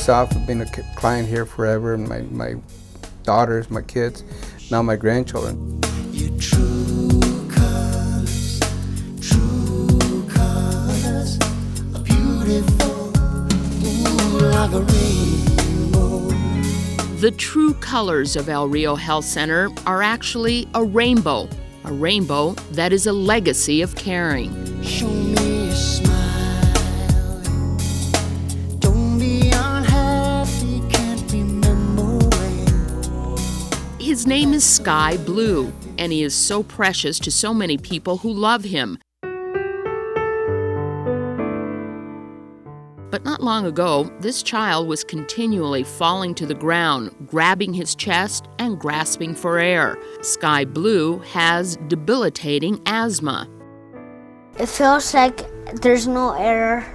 myself. I've been a client here forever, and my daughters, my kids, now my grandchildren. Your true colors are beautiful, like a rainbow. The true colors of El Rio Health Center are actually a rainbow that is a legacy of caring. Show me a smile. Don't be unhappy, can't remember when. His name is Sky Blue, and he is so precious to so many people who love him. But not long ago, this child was continually falling to the ground, grabbing his chest and grasping for air. Sky Blue has debilitating asthma. It feels like there's no air.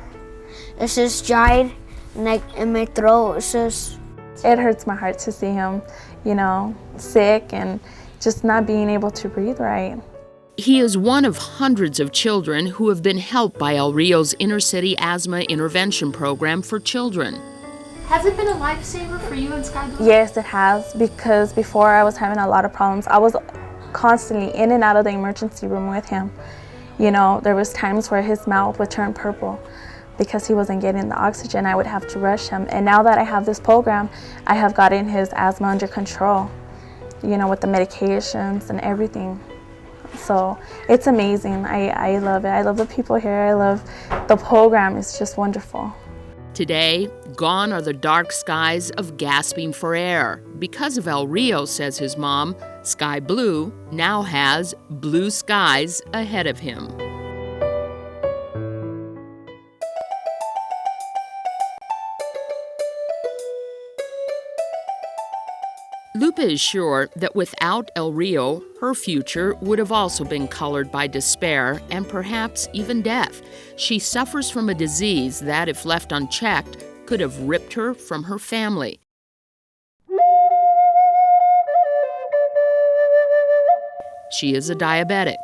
It's just dried, like in my throat. It's just... It hurts my heart to see him, sick and just not being able to breathe right. He is one of hundreds of children who have been helped by El Rio's Inner City Asthma Intervention Program for children. Has it been a lifesaver for you and Sky Blue? Yes, it has, because before I was having a lot of problems. I was constantly in and out of the emergency room with him. There was times where his mouth would turn purple because he wasn't getting the oxygen. I would have to rush him. And now that I have this program, I have gotten his asthma under control, with the medications and everything. So it's amazing. I love it. I love the people here. I love the program. It's just wonderful. Today, gone are the dark skies of gasping for air. Because of El Rio, says his mom, Sky Blue now has blue skies ahead of him. Lupe is sure that without El Rio, her future would have also been colored by despair and perhaps even death. She suffers from a disease that, if left unchecked, could have ripped her from her family. She is a diabetic.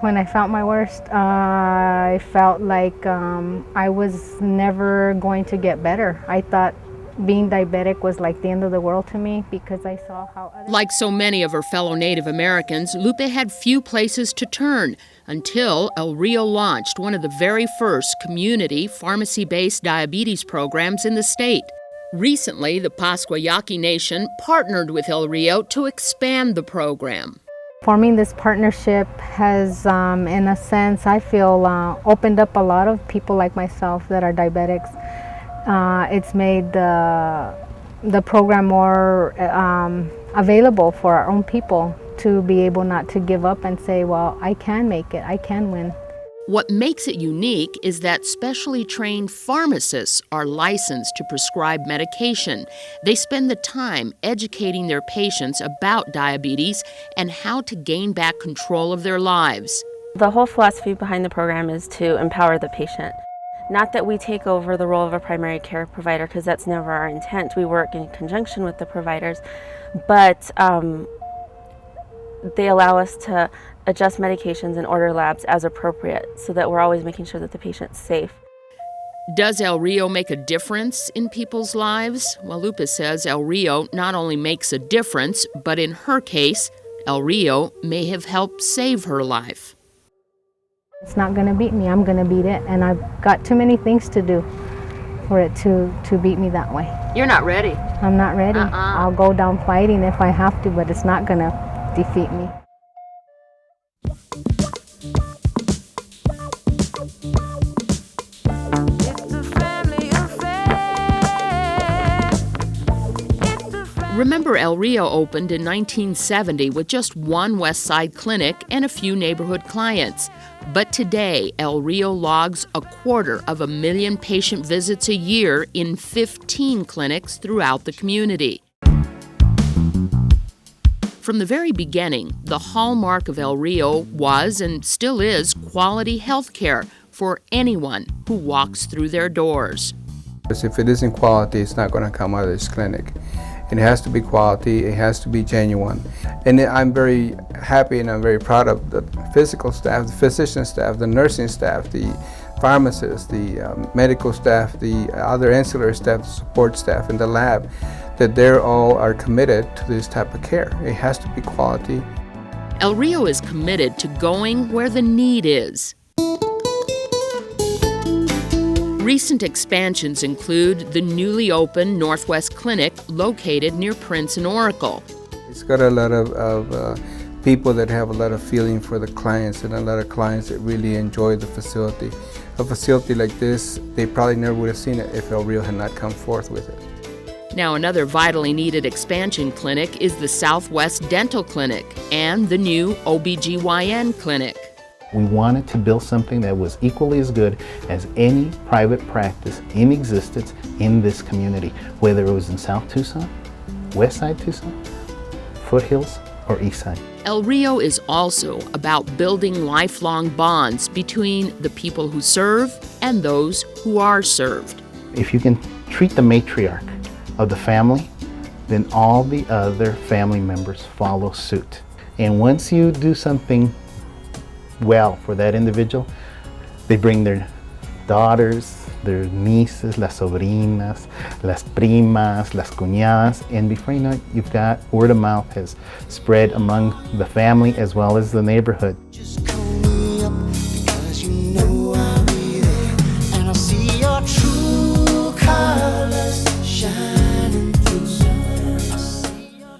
When I felt my worst, I felt like I was never going to get better. I thought being diabetic was like the end of the world to me because I saw how others... Like so many of her fellow Native Americans, Lupe had few places to turn until El Rio launched one of the very first community pharmacy-based diabetes programs in the state. Recently, the Pascua Yaqui Nation partnered with El Rio to expand the program. Forming this partnership has, in a sense, I feel, opened up a lot of people like myself that are diabetics. It's made the program more available for our own people to be able not to give up and say, well, I can make it, I can win. What makes it unique is that specially trained pharmacists are licensed to prescribe medication. They spend the time educating their patients about diabetes and how to gain back control of their lives. The whole philosophy behind the program is to empower the patient. Not that we take over the role of a primary care provider, because that's never our intent. We work in conjunction with the providers, but they allow us to adjust medications and order labs as appropriate so that we're always making sure that the patient's safe. Does El Rio make a difference in people's lives? Well, Lupe says El Rio not only makes a difference, but in her case, El Rio may have helped save her life. It's not going to beat me, I'm going to beat it, and I've got too many things to do for it to beat me that way. You're not ready. I'm not ready. I'll go down fighting if I have to, but it's not going to defeat me. Remember, El Rio opened in 1970 with just one West Side clinic and a few neighborhood clients. But today, El Rio logs 250,000 patient visits a year in 15 clinics throughout the community. From the very beginning, the hallmark of El Rio was and still is quality health care for anyone who walks through their doors. If it isn't quality, it's not going to come out of this clinic. It has to be quality, it has to be genuine. And I'm very happy and I'm very proud of the physical staff, the physician staff, the nursing staff, the pharmacists, the medical staff, the other ancillary staff, the support staff, and the lab, that they're all are committed to this type of care. It has to be quality. El Rio is committed to going where the need is. Recent expansions include the newly opened Northwest Clinic located near Prince and Oracle. It's got a lot of people that have a lot of feeling for the clients, and a lot of clients that really enjoy the facility. A facility like this, they probably never would have seen it if El Rio had not come forth with it. Now, another vitally needed expansion clinic is the Southwest Dental Clinic and the new OBGYN clinic. We wanted to build something that was equally as good as any private practice in existence in this community, whether it was in South Tucson, West Side Tucson, Foothills, or East Side. El Rio is also about building lifelong bonds between the people who serve and those who are served. If you can treat the matriarch of the family, then all the other family members follow suit. And once you do something well for that individual, they bring their daughters, their nieces, las sobrinas, las primas, las cuñadas, and before you know it, you've got word of mouth has spread among the family as well as the neighborhood. Just call me up because you know I'll be there, and I'll see your true colors shining through.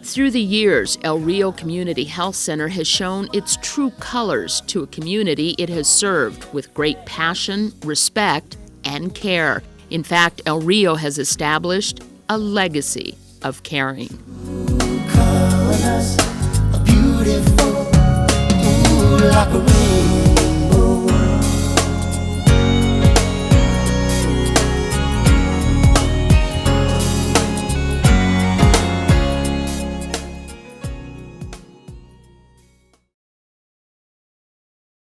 Through the years, El Rio Community Health Center has shown its true colors to a community it has served with great passion, respect, and care. In fact, El Rio has established a legacy of caring. Colors are beautiful, ooh, like a rain.